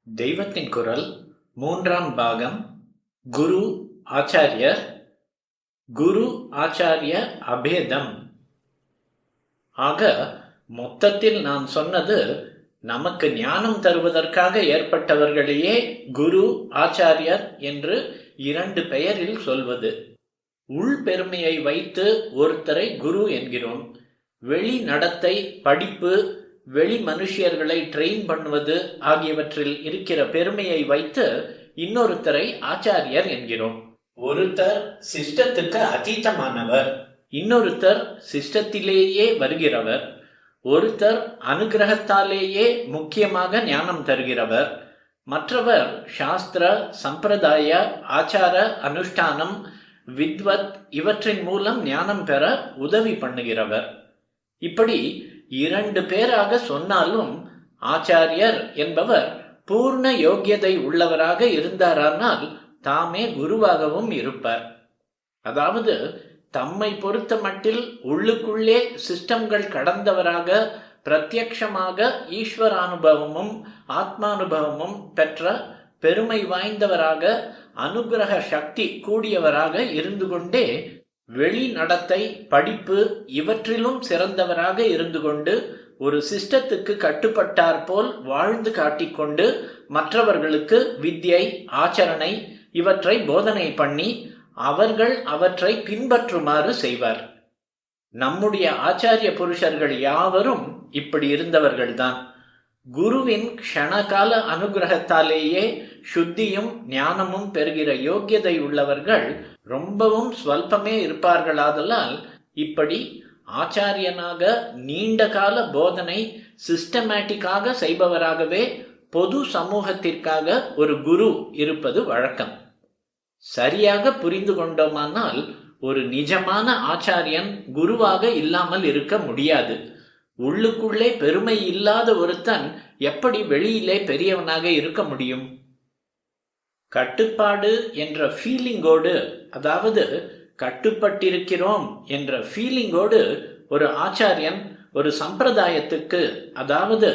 தெய்வத்தின் குரல் மூன்றாம் பாகம். குரு ஆச்சாரியர். குரு ஆச்சாரிய அபேதம். ஆக மொத்தத்தில் நான் சொன்னது, நமக்கு ஞானம் தருவதற்காக ஏற்பட்டவர்களையே குரு ஆச்சாரியர் என்று இரண்டு பெயரில் சொல்வது. உள் பெருமையை வைத்து ஒருத்தரை குரு என்கிறோம். வெளி நடத்தை, படிப்பு, வெளி மனுஷியர்களை ட்ரெயின் பண்ணுவது ஆகியவற்றில் இருக்கிற பெருமையை வைத்து இன்னொருத்தரை ஆச்சாரியர் என்கிறோம். ஒருத்தர் சிஸ்டத்துக்கு அதீதமானவர், இன்னொருத்தர் சிஸ்டத்திலேயே வருகிறவர். ஒருத்தர் அனுகிரகத்தாலேயே முக்கியமாக ஞானம் தருகிறவர், மற்றவர் சாஸ்திர சம்பிரதாய ஆச்சார அனுஷ்டானம் வித்வத் இவற்றின் மூலம் ஞானம் பெற உதவி பண்ணுகிறவர். இப்படி இரண்டு பேராக சொன்னாலும் ஆச்சாரியர் என்பவர் பூர்ண யோக்கியதை உள்ளவராக இருந்தாரானால் தாமே குருவாகவும் இருப்பார். அதாவது தம்மை பொறுத்த மட்டில் உள்ளுக்குள்ளே சிஸ்டம்கள் கடந்தவராக, பிரத்யக்ஷமாக ஈஸ்வரானுபவமும் ஆத்மானுபவமும் பெற்ற பெருமை வாய்ந்தவராக, அனுகிரக சக்தி கூடியவராக இருந்து கொண்டே வெளி நடத்தை, படிப்பு இவற்றிலும் சிறந்தவராக இருந்து கொண்டு ஒரு சிஸ்டத்துக்கு கட்டுப்பட்டார் போல் வாழ்ந்து காட்டிக்கொண்டு மற்றவர்களுக்கு வித்யை, ஆச்சரணை இவற்றை போதனை பண்ணி அவர்கள் அவற்றை பின்பற்றுமாறு செய்வார். நம்முடைய ஆச்சாரிய புருஷர்கள் யாவரும் இப்படி இருந்தவர்கள்தான். குருவின் க்ஷணகால அனுகிரகத்தாலேயே சுத்தியும் ஞானமும் பெறுகிற யோக்கியதை உள்ளவர்கள் ரொம்பவும் ஸ்வல்பமே இருப்பார்களாதலால் இப்படி ஆச்சாரியனாக நீண்ட கால போதனை சிஸ்டமேட்டிக்காக செய்பவராகவே பொது சமூகத்திற்காக ஒரு குரு இருப்பது வழக்கம். சரியாக புரிந்து கொண்டோமானால் ஒரு நிஜமான ஆச்சாரியன் குருவாக இல்லாமல் இருக்க முடியாது. உள்ளுக்குள்ளே பெருமை இல்லாத ஒருத்தன் எப்படி வெளியிலே பெரியவனாக இருக்க முடியும்? கட்டுப்பாடு என்ற ஃபீலிங்கோடு, அதாவது கட்டுப்பட்டிருக்கிறோம் என்ற ஃபீலிங்கோடு ஒரு ஆச்சாரியன் ஒரு சம்பிரதாயத்துக்கு, அதாவது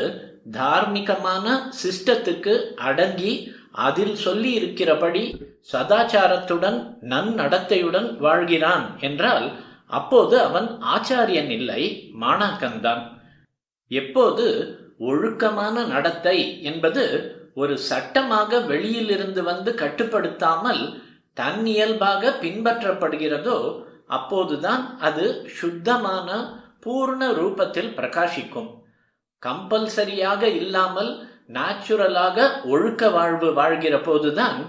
தார்மீகமான சிஸ்டத்துக்கு அடங்கி அதில் சொல்லி இருக்கிறபடி சதாச்சாரத்துடன் நன்னடத்தையுடன் வாழ்கிறான் என்றால் அப்போது அவன் ஆச்சாரியன் இல்லை, மாணாக்கன்தான். எப்போது ஒழுக்கமான நடத்தை என்பது ஒரு சட்டமாக வெளியிலிருந்து வந்து கட்டுப்படுத்தாமல் தன்னியல்பாக பின்பற்றப்படுகிறதோ அப்போதுதான் அது சுத்தமான பூர்ண ரூபத்தில் பிரகாசிக்கும். கம்பல்சரியாக இல்லாமல் நேச்சுரலாக ஒழுக்க வாழ்வு வாழ்கிற போதுதான்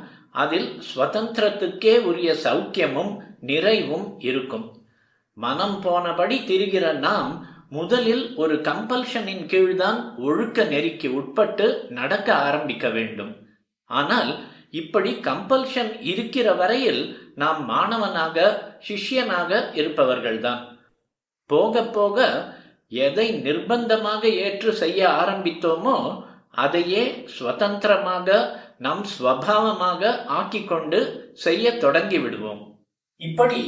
அதில் சுதந்திரத்துக்கே உரிய சௌக்கியமும் நிறைவும் இருக்கும். மனம் போனபடி திரிகிற நாம் முதலில் ஒரு கம்பல்ஷனின் கீழ்தான் ஒழுக்க நெறிக்கு உட்பட்டு நடக்க ஆரம்பிக்க வேண்டும். ஆனால் இப்படி கம்பல்ஷன் இருக்கிற வரையில் நாம் மாணவனாக, சிஷ்யனாக இருப்பவர்கள்தான். போக போக எதை நிர்பந்தமாக ஏற்று செய்ய ஆரம்பித்தோமோ அதையே சுதந்திரமாக நம் ஸ்வபாவமாக ஆக்கிக்கொண்டு செய்ய தொடங்கி விடுவோம். இப்படி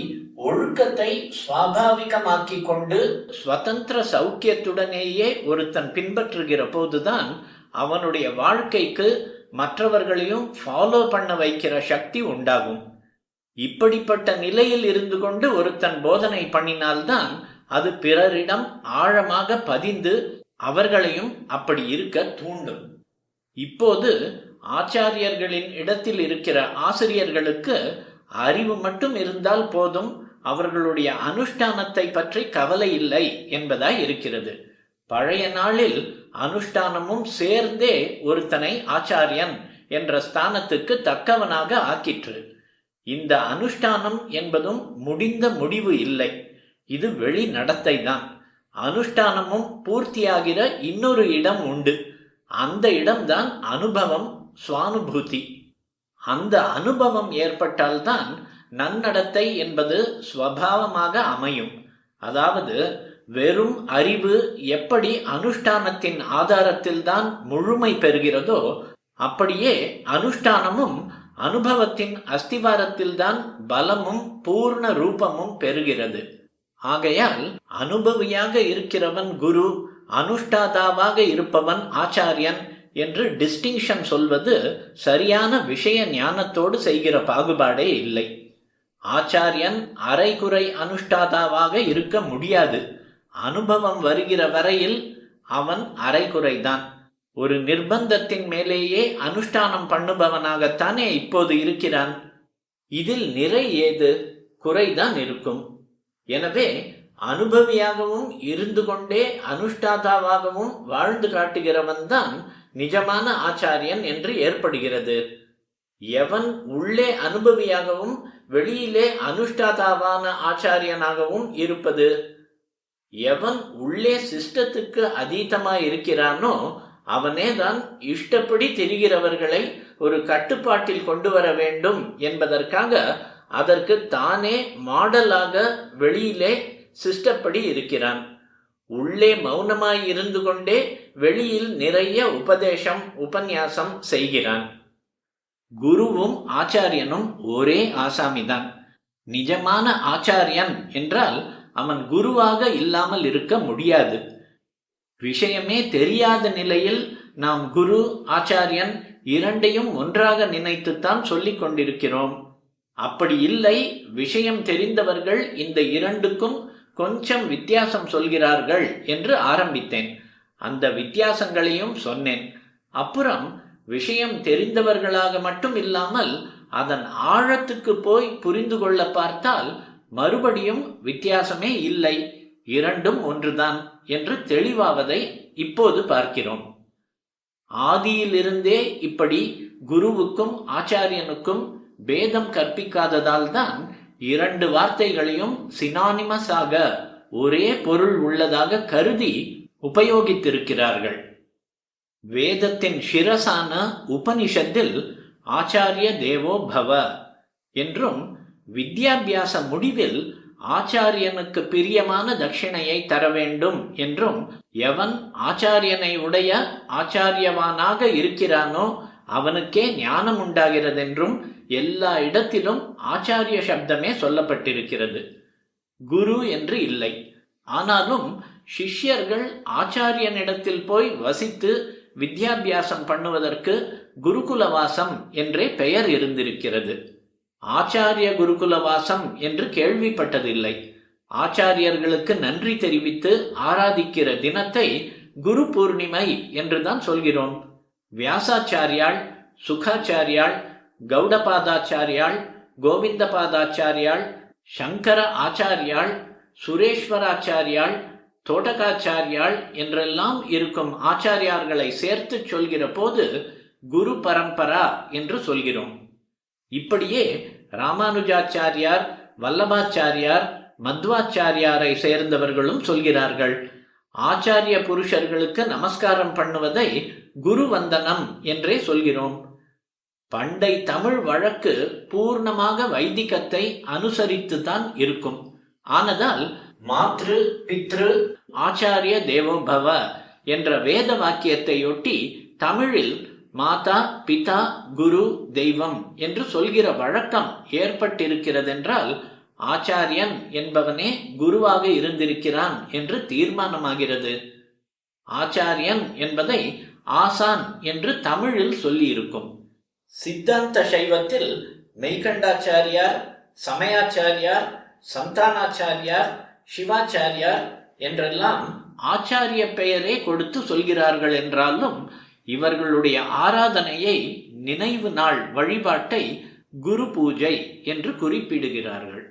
ஒழுக்கத்தை சுவாபாவிகமாக்கி கொண்டு சுதந்திர சௌக்கியத்துடனேயே ஒருத்தன் பின்பற்றுகிற போதுதான் அவனுடைய வாழ்க்கைக்கு மற்றவர்களையும் ஃபாலோ பண்ண வைக்கிற சக்தி உண்டாகும். இப்படிப்பட்ட நிலையில் இருந்து கொண்டு ஒருத்தன் போதனை பண்ணினால்தான் அது பிறரிடம் ஆழமாக பதிந்து அவர்களையும் அப்படி இருக்க தூண்டும். இப்போது ஆச்சாரியர்களின் இடத்தில் இருக்கிற ஆசிரியர்களுக்கு அறிவு மட்டும் இருந்தால் போதும், அவர்களுடைய அனுஷ்டானத்தை பற்றி கவலை இல்லை என்பதாய் இருக்கிறது. பழைய நாளில் அனுஷ்டானமும் சேர்ந்தே ஒருத்தனை ஆச்சாரியன் என்ற ஸ்தானத்துக்கு தக்கவனாக ஆக்கிற்று. இந்த அனுஷ்டானம் என்பதும் முடிந்த முடிவு இல்லை, இது வெளி நடத்தை தான். அனுஷ்டானமும் பூர்த்தியாகிற இன்னொரு இடம் உண்டு. அந்த இடம்தான் அனுபவம், சுவானுபூதி. அந்த அனுபவம் ஏற்பட்டால்தான் நன்னடத்தை என்பது ஸ்வபாவமாக அமையும். அதாவது வெறும் அறிவு எப்படி அனுஷ்டானத்தின் ஆதாரத்தில்தான் முழுமை பெறுகிறதோ அப்படியே அனுஷ்டானமும் அனுபவத்தின் அஸ்திவாரத்தில்தான் பலமும் பூர்ண ரூபமும் பெறுகிறது. ஆகையால் அனுபவியாக இருக்கிறவன் குரு, அனுஷ்டாதாவாக இருப்பவன் ஆச்சாரியன் என்று டிஸ்டிங்ஷன் சொல்வது சரியான விஷய ஞானத்தோடு செய்கிற பாகுபாடே இல்லை. ஆச்சாரியன் அரைகுறை அனுஷ்டாதாவாக இருக்க முடியாது. அனுபவம் வருகிற வரையில் அவன் அரைகுறைதான். ஒரு நிர்பந்தத்தின் மேலேயே அனுஷ்டானம் பண்ணுபவனாகத்தானே இப்போது இருக்கிறான். இதில் நிறை ஏது? குறைதான் இருக்கும். எனவே அனுபவியாகவும் இருந்து கொண்டே அனுஷ்டாதாவாகவும் வாழ்ந்து காட்டுகிறவன் தான் நிஜமான ஆச்சாரியன் என்று ஏற்படுகிறது. எவன் உள்ளே அனுபவியாகவும் வெளியிலே அனுஷ்டாதாவான ஆச்சாரியனாகவும் இருப்பது? எவன் உள்ளே சிஸ்டத்துக்கு அதீதமாய் இருக்கிறானோ அவனே தான் இஷ்டப்படி திரிகிறவர்களை ஒரு கட்டுப்பாட்டில் கொண்டு வர வேண்டும் என்பதற்காக அதற்கு தானே மாடலாக வெளியிலே சிஸ்டப்படி இருக்கிறான். உள்ளே மௌனமாய் இருந்து கொண்டே வெளியில் நிறைய உபதேசம் உபன்யாசம் செய்கிறான். குருவும் ஆச்சாரியனும் ஒரே ஆசாமிதான். நிஜமான ஆச்சாரியன் என்றால் அவன் குருவாக இல்லாமல் இருக்க முடியாது. விஷயமே தெரியாத நிலையில் நாம் குரு ஆச்சாரியன் இரண்டையும் ஒன்றாக நினைத்துத்தான் சொல்லிக் கொண்டிருக்கிறோம். அப்படி இல்லை, விஷயம் தெரிந்தவர்கள் இந்த இரண்டுக்கும் கொஞ்சம் வித்தியாசம் சொல்கிறார்கள் என்று ஆரம்பித்தேன். அந்த வித்தியாசங்களையும் சொன்னேன். அப்புறம் விஷயம் தெரிந்தவர்களாக மட்டும் இல்லாமல் அதன் ஆழத்துக்கு போய் புரிந்து கொள்ள பார்த்தால் மறுபடியும் வித்தியாசமே இல்லை, இரண்டும் ஒன்றுதான் என்று தெளிவாவதை இப்போது பார்க்கிறோம். ஆதியிலிருந்தே இப்படி குருவுக்கும் ஆச்சாரியனுக்கும் பேதம் கற்பிக்காததால் தான் இரண்டு வார்த்தைகளையும் சினானிமஸாக ஒரே பொருள் உள்ளதாக கருதி உபயோகித்திருக்கிறார்கள். வேதத்தின் சிரசான உபனிஷத்தில் ஆச்சாரிய தேவோ பவ என்றும் வித்யாபியாச முடிவில் ஆச்சாரியனுக்கு பிரியமான தட்சிணையை தர வேண்டும் என்றும், எவன் ஆச்சாரியனை உடைய ஆச்சாரியவானாக இருக்கிறானோ அவனுக்கே ஞானம் உண்டாகிறதென்றும் எல்லா இடத்திலும் ஆச்சாரிய சப்தமே சொல்லப்பட்டிருக்கிறது, குரு என்று இல்லை. ஆனாலும் சிஷ்யர்கள் ஆச்சாரியனிடத்தில் போய் வசித்து வித்யாபியாசம் பண்ணுவதற்கு குருகுலவாசம் என்றே பெயர் இருந்திருக்கிறது. ஆச்சாரிய குருகுலவாசம் என்று கேள்விப்பட்டதில்லை. ஆச்சாரியர்களுக்கு நன்றி தெரிவித்து ஆராதிக்கிற தினத்தை குரு பூர்ணிமை என்றுதான் சொல்கிறோம். வியாசாச்சாரியாள், சுகாச்சாரியாள், கௌடபாதாச்சாரியாள், கோவிந்தபாதாச்சாரியாள், சங்கர ஆச்சாரியாள், சுரேஸ்வராச்சாரியாள், தோட்டகாச்சாரியாள் என்றெல்லாம் இருக்கும் ஆச்சாரியார்களை சேர்த்து சொல்கிற போது குரு பரம்பரா என்று சொல்கிறோம். இப்படியே ராமானுஜாச்சாரியார், வல்லபாச்சாரியார், மத்வாச்சாரியாரை சேர்ந்தவர்களும் சொல்கிறார்கள். ஆச்சாரிய புருஷர்களுக்கு நமஸ்காரம் பண்ணுவதை குரு வந்தனம் என்றே சொல்கிறோம். பண்டை தமிழ் வழக்கு பூர்ணமாக வைதிகத்தை அனுசரித்துதான் இருக்கும். ஆனதால் மாத்ரு பித்ரு ஆச்சாரிய தேவோபவ என்ற வேத வாக்கியத்தையொட்டி தமிழில் மாதா பிதா குரு தெய்வம் என்று சொல்கிற வழக்கம் ஏற்பட்டிருக்கிறதென்றால் ஆச்சாரியன் என்பவனே குருவாக இருந்திருக்கிறான் என்று தீர்மானமாகிறது. ஆச்சாரியன் என்பதை ஆசான் என்று தமிழில் சொல்லியிருக்கும். சித்தாந்த சைவத்தில் மெய்கண்டாச்சாரியார், சமயாச்சாரியார், சந்தானாச்சாரியார், சிவாச்சாரியார் என்றெல்லாம் ஆச்சாரிய பெயரே கொடுத்து சொல்கிறார்கள் என்றாலும் இவர்களுடைய ஆராதனையை, நினைவு நாள் வழிபாட்டை குரு பூஜை என்று குறிப்பிடுகிறார்கள்.